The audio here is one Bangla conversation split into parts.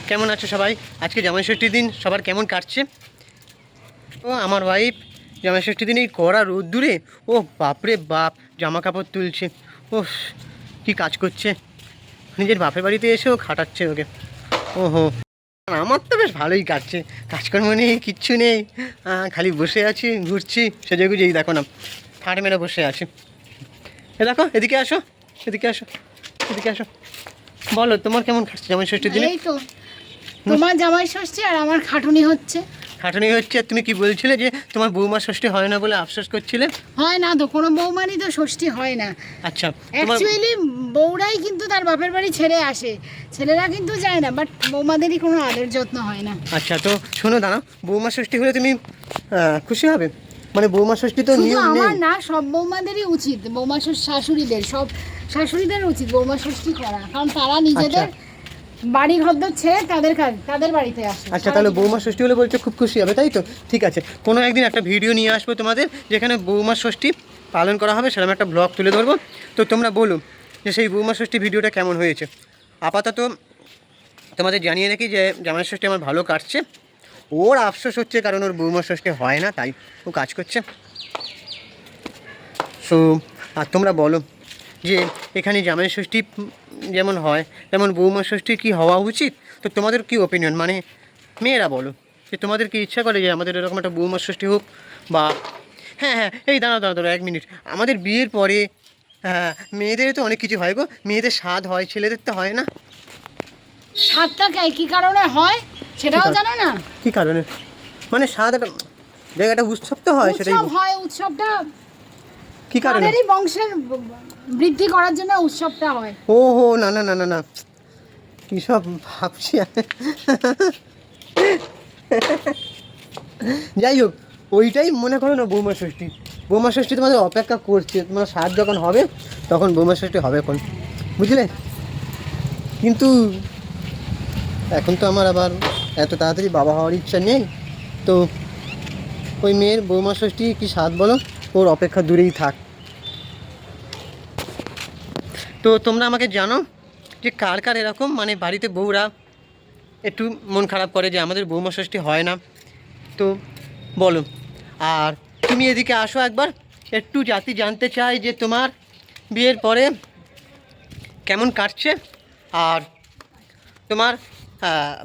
কেমন আছো সবাই? আজকে জামাই ষষ্ঠীর দিন সবার কেমন কাটছে? ও আমার ওয়াইফ জামাই ষষ্ঠীর দিন এই কড়া রোদ্দুরে ও বাপরে বাপ জামা কাপড় তুলছে, ও কি কাজ করছে, নিজের বাপের বাড়িতে এসেও খাটাচ্ছে ওকে। ওহো, আমার তো বেশ ভালোই কাটছে, কাজকর্ম নেই, কিচ্ছু নেই, খালি বসে আছি, ঘুরছি সেজে গুজেই, দেখো না ফাট মেরে বসে আছি। এ দেখো, এদিকে আসো, এদিকে আসো, এদিকে আসো, বলো তোমার কেমন কাটছে জামাই ষষ্ঠীর দিনে? এই তো তোমার জামাই ষষ্ঠী আর আমার খাটুনি হচ্ছে। খাটুনি হচ্ছে? আর তুমি কি বলছিলে যে তোমার বৌমা ষষ্ঠী হয় না বলে আফসোস করছিলে? হয় না তো, কোনো বৌমারই তো ষষ্ঠী হয় না। আচ্ছা, অ্যাকচুয়ালি বউরাই কিন্তু তার বাপের বাড়ি ছেড়ে আসে, ছেলেরা কিন্তু যায় না, বাট বৌমাদেরই কোনো আদর যত্ন হয় না। আচ্ছা, তো শোনো দাঁড়াও, বৌমা ষষ্ঠী হলে তুমি খুশি হবে? মানে বৌমা ষষ্ঠী তো নিয়ম নেই। আমার না, সব বৌমাদেরই উচিত, বৌমা শাশুড়িদের, সব শাশুড়িদের উচিত বৌমা ষষ্ঠী করা, কারণ তারা নিজেদের বাড়ি ঘরদোর ছেড়ে তাদের বাড়িতে আসে। আচ্ছা, তাহলে বৌমা ষষ্ঠী হলে বলছো খুব খুশি হবে, তাই তো? ঠিক আছে, কোনো একদিন একটা ভিডিও নিয়ে আসবো তোমাদের, যেখানে বৌমা ষষ্ঠী পালন করা হবে, সেরকম একটা ব্লগ তুলে ধরবো। তো তোমরা বলো যে সেই বৌমা ষষ্ঠী ভিডিওটা কেমন হয়েছে। আপাতত তোমাদের জানিয়ে রাখি যে জামাই ষষ্ঠী আমার ভালো কাটছে, ওর আফসোস হচ্ছে কারণ ওর বৌমা ষষ্ঠী হয় না, তাই ও কাজ করছে। সো আর তোমরা বলো যে এখানে জামাই ষষ্ঠী যেমন হয় তেমন বৌমা ষষ্ঠী কি হওয়া উচিত? তো তোমাদের কি ওপিনিয়ন, মানে মেয়েরা বলো যে তোমাদের কি ইচ্ছা করে যে আমাদের এরকম একটা বৌমা ষষ্ঠী হোক? বা হ্যাঁ হ্যাঁ, এই দাঁড়াও 1 মিনিট, আমাদের বিয়ের পরে হ্যাঁ মেয়েদের তো অনেক কিছু হয় গো, মেয়েদের স্বাদ হয়, ছেলেদের তো হয় না। স্বাদটা কি কারণে হয় সেটাও জানো না? কি কারণে? মানে স্বাদ একটা উৎসব তো হয়, সেটাই হয়। উৎসবটা কি কারণে? তাদেরই বংশের বৃদ্ধি করার জন্য উৎসবটা হয়। ও হো, না না না না না, কী সব ভাবছি। যাই হোক, ওইটাই মনে করো না বৌমা ষষ্ঠী। বৌমা ষষ্ঠী তোমাদের অপেক্ষা করছে, তোমার স্বাদ যখন হবে তখন বৌমা ষষ্ঠী হবে এখন, বুঝলে? কিন্তু এখন তো আমার আবার এত তাড়াতাড়ি বাবা হওয়ার ইচ্ছা নেই, তো ওই মেয়ের বৌমা ষষ্ঠী কী স্বাদ বলো, ওর অপেক্ষা দূরেই থাক। তো তোমরা আমাকে জানো যে কার কার এরকম, মানে বাড়িতে বউরা একটু মন খারাপ করে যে আমাদের বৌমা ষষ্ঠী হয় না, তো বলো। আর তুমি এদিকে আসো একবার, একটু জানতে চাই যে তোমার বিয়ের পরে কেমন কাটছে, আর তোমার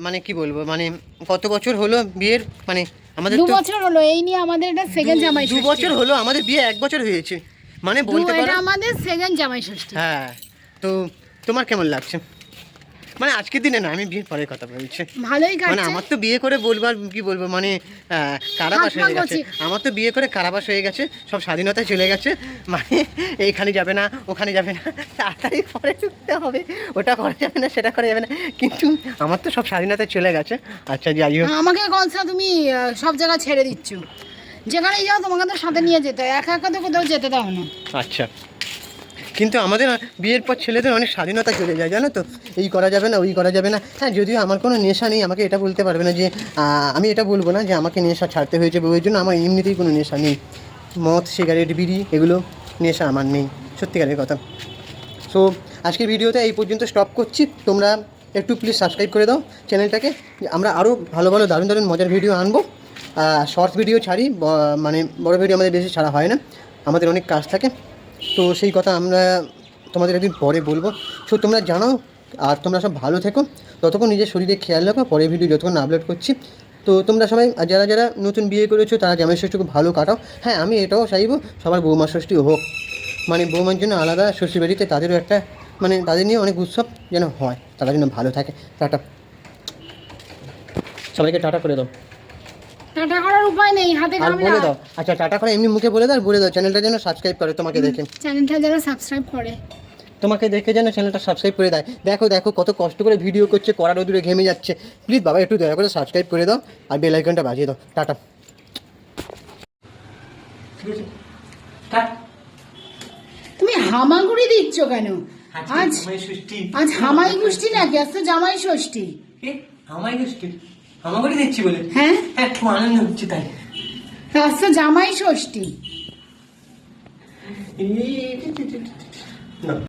মানে কি বলবো, মানে কত বছর হলো বিয়ের, মানে আমাদের 2 বছর হলো, এই নিয়ে আমাদের এটা সেকেন্ড জামাই ষষ্ঠী। 2 বছর হলো, আমাদের বিয়ে 1 বছর হয়েছে, মানে বলতে পারো এটা আমাদের সেকেন্ড জামাই ষষ্ঠী। হ্যাঁ, তো তোমার কেমন লাগছে? মানে আজকের দিনে না, আমি বিয়ের পরের কথা বলছি। ভালোই কাটছে। মানে আমার তো বিয়ে করে বলবো আর কি বলবো, মানে কারাবাস হয়ে গেছে আমার তো, বিয়ে করে কারাবাস হয়ে গেছে, সব স্বাধীনতায় চলে গেছে, মানে এইখানে যাবে না, ওখানে যাবে না, তাড়াতাড়ি পরে ঢুকতে হবে, ওটা করা যাবে না, সেটা করা যাবে না, কিন্তু আমার তো সব স্বাধীনতায় চলে গেছে। আচ্ছা যাই হোক, আমাকে কনসা তুমি সব জায়গা ছেড়ে দিচ্ছ, যেখানেই যাও তোমাকে তো সাথে নিয়ে যেতে হয়, একা একা তো কোথাও যেতে দাও না। আচ্ছা, কিন্তু আমাদের বিয়ের পর ছেলেদের অনেক স্বাধীনতা চলে যায়, জানো তো, এই করা যাবে না, ওই করা যাবে না। হ্যাঁ, যদিও আমার কোনো নেশা নেই, আমাকে এটা বলতে পারবে না যে আমি এটা বলবো না যে আমাকে নেশা ছাড়তে হয়েছে বউয়ের জন্য, আমার এমনিতেই কোনো নেশা নেই, মদ সিগারেট বিড়ি এগুলো নেশা আমার নেই, সত্যিকারের কথা। সো আজকের ভিডিওতে এই পর্যন্ত স্টপ করছি, তোমরা একটু প্লিজ সাবস্ক্রাইব করে দাও চ্যানেলটাকে, আমরা আরও ভালো ভালো দারুণ দারুণ মজার ভিডিও আনবো। শর্টস ভিডিও ছাড়ি, মানে বড় ভিডিও আমাদের বেশি ছাড়া হয় না, আমাদের অনেক কাজ থাকে, তো সেই কথা আমরা তোমাদের একদিন পরে বলবো। সো তোমরা জানাও, আর তোমরা সব ভালো থেকো, ততক্ষণ নিজের শরীরে খেয়াল রাখো, পরের ভিডিও যতক্ষণ আপলোড করছি। তো তোমরা সবাই যারা যারা নতুন বিয়ে করেছো তারা জামাই ষষ্ঠী খুব ভালো কাটাও। হ্যাঁ, আমি এটাও চাইবো সবার বৌমা ষষ্ঠী হোক, মানে বৌমার জন্য আলাদা শ্বশুর বাড়িতে তাদেরও একটা, মানে তাদের নিয়ে অনেক উৎসব যেন হয়, তারা যেন ভালো থাকে। টাটা, সবাইকে টাটা করে দাও। টাটা করার উপায় নেই, হাতে আর ক্যামেরা। বলে দাও, আচ্ছা টাটা করে এমনি মুখে বলে দাও, আর বলে দাও চ্যানেলটা যেন সাবস্ক্রাইব করে, তোমাকে দেখে চ্যানেলটা যারা সাবস্ক্রাইব করে, তোমাকে দেখে যেন চ্যানেলটা সাবস্ক্রাইব করে দেয়। দেখো দেখো কত কষ্ট করে ভিডিও করছে, কড়া রোদুরে ঘেমে যাচ্ছে, প্লিজ বাবা একটু দয়া করে সাবস্ক্রাইব করে দাও, আর বেল আইকনটা বাজিয়ে দাও। টাটা। তুমি হামাগুড়ি দিচ্ছ কেন? আজ হামাই গোষ্ঠী নাকি? আজ তো জামাই ষষ্ঠী। হামাগুড়ি দিচ্ছি বলে? হ্যাঁ, খুব আনন্দ হচ্ছে তাই। আজ তো জামাই ষষ্ঠী।